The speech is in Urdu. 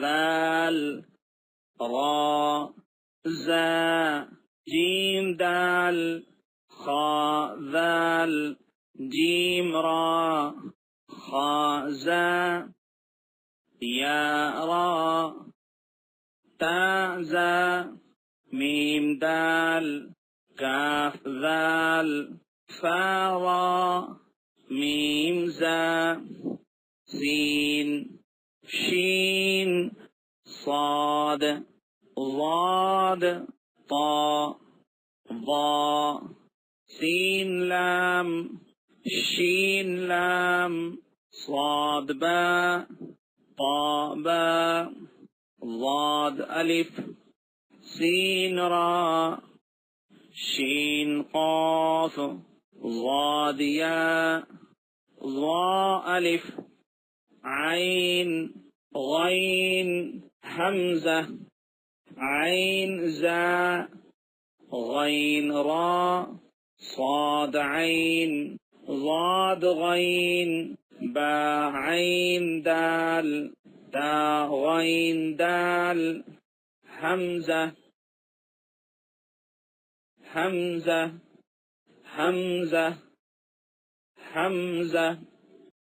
ذال را زا جيم دال خا ذال جيم را خا زا يا را تا زا ميم دال كاف ذال فا را ميم زا سين شين صاد ضاد طا ضا سين لام شين لام صاد با طا با ضاد ألف سين را شين قاف ضاد يا ضا ألف عين غين همزة عين زا غين را صاد عين ضاد غين با عين دال تا غين دال همزة همزة همزة همزة